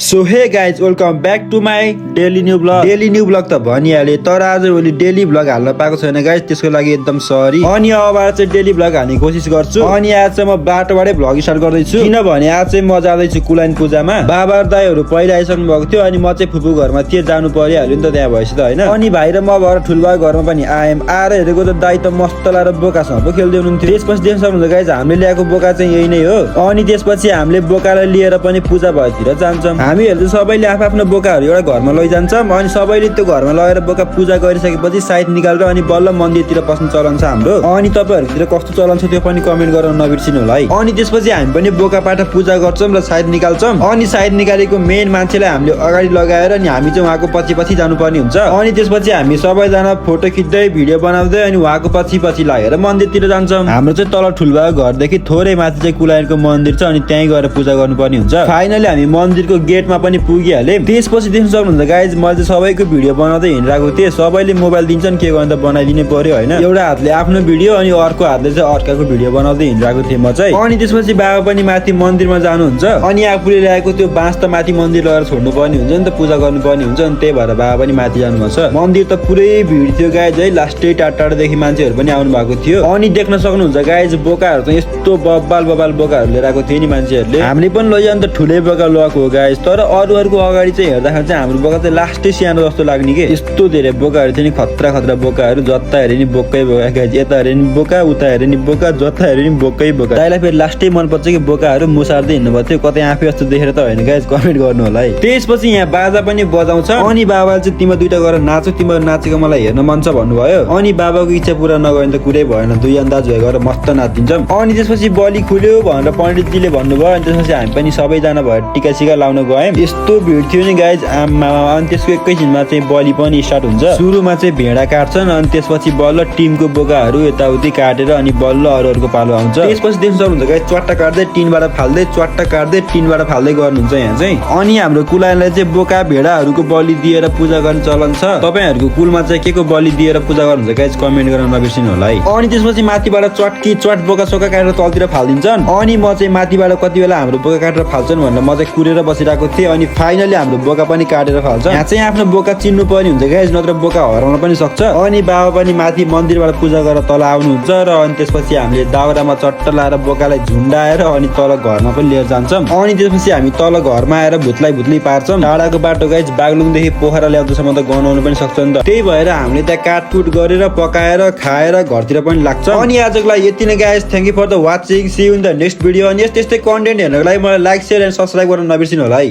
So hey guys welcome back to my daily new vlog त भनिहाले तर आज भोलि डेली ब्लग हाल्न पाएको छैन गाइज, त्यसको लागि एकदम सरी। अनि अबबाट चाहिँ डेली ब्लग हाल्ने कोसिस गर्छु। अनि आज चाहिँ म बाटोबाटै ब्लग स्टार्ट गर्दैछु, किनभने आज चाहिँ म जाँदैछु कुलाइन पूजामा। बाबा दाईहरू पहिला आइसक्नु भएको थियो अनि म चाहिँ फुपू घरमा थिएँ, जानु परिहाल्यो नि त त्यहाँ भएपछि त होइन। अनि भाइ र म भएर ठुलबाको घरमा पनि आएँ, आएर हेरेको त दाई त मस्त लाएर बोकासँग पो खेल्दै हुनुहुन्थ्यो। त्यसपछि देख्न सक्नुहुन्छ गाइज हामीले ल्याएको बोका चाहिँ यही नै हो। अनि त्यसपछि हामीले बोकालाई लिएर पनि पूजा भएतिर जान्छौँ। हामीहरू चाहिँ सबैले आफ्नो बोकाहरू एउटा घरमा लैजान्छौँ अनि सबैले त्यो घरमा लगेर बोका पूजा गरिसकेपछि साइड निकालेर अनि बल्ल मन्दिरतिर पस्नु चलन छ हाम्रो। अनि तपाईँहरूतिर कस्तो चलन छ त्यो पनि कमेन्ट गर्न नबिर्सिनु होला है। अनि त्यसपछि हामी पनि बोकाबाट पूजा गर्छौँ र साइड निकाल्छौँ। अनि साइड निकालेको मेन मान्छेलाई हामीले अगाडि लगाएर अनि हामी चाहिँ उहाँको पछि पछि जानुपर्ने हुन्छ। अनि त्यसपछि हामी सबैजना फोटो खिच्दै भिडियो बनाउँदै अनि उहाँको पछि पछि लागेर मन्दिरतिर जान्छौँ। हाम्रो चाहिँ तल ठुलबाको घरदेखि थोरै माथि चाहिँ कुलाइनको मन्दिर छ अनि त्यहीँ गएर पूजा गर्नुपर्ने हुन्छ। फाइनली हामी मन्दिरको गेटमा पनि पुगिहालेँ। त्यसपछि देख्न सक्नुहुन्छ गाइज मैले चाहिँ सबैको भिडियो बनाउँदै हिँडिरहेको थिएँ। सबैले मोबाइल दिन्छन् के गर्नु त बनाइदिनु पर्यो होइन। एउटा हातले आफ्नो भिडियो अनि अर्को हातले चाहिँ अर्काको भिडियो बनाउँदै हिँडिरहेको थिएँ म चाहिँ। अनि त्यसपछि बाबा पनि माथि मन्दिरमा जानुहुन्छ अनि आफूले ल्याएको त्यो बाँस त माथि मन्दिर लगेर छोड्नु पर्ने हुन्छ नि त, पूजा गर्नुपर्ने हुन्छ नि, त्यही भएर बाबा पनि माथि जानुभएको छ। मन्दिर त पुरै भिड थियो गाइज है, लास्टै टाढादेखि मान्छेहरू पनि आउनु भएको थियो। अनि देख्न सक्नुहुन्छ गाइज बोकाहरू चाहिँ यस्तो बबाल बोकाहरू लिएर आएको थियो नि मान्छेहरूले। हामीले पनि लैजानु त ठुलै बोका लगाएको हो गाइज, तर अरूहरूको अगाडि चाहिँ हेर्दाखेरि चाहिँ हाम्रो बोका चाहिँ लास्टै सानो जस्तो लाग्ने के, यस्तो धेरै बोकाहरू थियो नि, खतरा बोकाहरू। जता हेरे नि बोकै बोका गाइज, यता हेरे नि बोका, उता हेरे नि बोका, जता हेरे नि बोकै बोका। दाइलाई फेरि लास्टै मनपर्छ कि बोकाहरू मुसार्दै हिँड्नु भएको थियो, कतै आफै जस्तो देखेर त होइन गाइज, कमेन्ट गर्नु होला है। त्यसपछि यहाँ बाजा पनि बजाउँछ अनि बाबाले चाहिँ तिम्रो दुइटा गरेर नाचो, तिम्रो नाचेको मलाई हेर्न मन छ भन्नुभयो। अनि बाबाको इच्छा पुरा नगर्ने त कुरै भएन, दुई अन्दाज भएर मस्त नाचिन्छौँ। अनि त्यसपछि बलि खुल्यो भनेर पण्डितजीले भन्नुभयो। अनि त्यसपछि हामी पनि सबैजना भएर टिका सिका लाउन गयौँ। यस्तो भिड थियो नि गाइज आमा। अनि त्यसको एकैछिनमा चाहिँ बलि पनि स्टार्ट हुन्छ। सुरुमा चाहिँ भेडा काट्छन् अनि त्यसपछि बल्ल टिमको बोकाहरू यताउति काटेर अनि बल्ल अरूहरूको पालो आउँछ। त्यसपछि देख्न सक्नुहुन्छ गाइज च्वाट्टा काट्दै टिनबाट फाल्दै, च्वाट्टा काट्दै टिनबाट फाल्दै गर्नुहुन्छ यहाँ चाहिँ। अनि हाम्रो कुलाइनलाई चाहिँ बोका भेडाहरूको बलि दिएर पूजा गर्ने चलन छ। तपाईँहरूको कुलमा चाहिँ के को बलि दिएर पूजा गर्नुहुन्छ गाइज कमेन्ट गर्न नबिर्सिनु होला है। अनि त्यसपछि माथिबाट च्वाट बोका सोका काटेर तलतिर फालिदिन्छन्। अनि म चाहिँ माथिबाट कति बेला हाम्रो बोका काटेर फाल्छन् भनेर म चाहिँ कुरेर बसिरहेको थिएँ। अनि फाइनली हाम्रो बोका पनि काटेर फाल्छ। यहाँ चाहिँ आफ्नो बोका चिन्नु पर्ने हुन्छ गाइज, नत्र बोका हराउन पनि सक्छ। अनि बाबा पनि माथि मन्दिरबाट पूजा गरेर तल आउनुहुन्छ र अनि त्यसपछि हामीले दाउरामा चट्ट लाएर बोकालाई झुन्डाएर अनि तल घरमा पनि लिएर जान्छौँ। अनि त्यसपछि हामी तल घरमा आएर भुत्लै पार्छौँ। टाढाको बाटो गाइज बागलुङदेखि पोखरा ल्याउँदैसम्म त गनाउनु पनि सक्छ नि त, त्यही भएर हामीले त्यहाँ काटकुट गरेर पकाएर खाएर घरतिर पनि लाग्छ। अनि आजको लागि यति नै guys, thank you for the watching, see you in the next video. अनि यस्तै कन्टेन्ट हेर्नको लागि मलाई लाइक शेयर एन्ड सब्सक्राइब गर्न नबिर्सिनु होला है।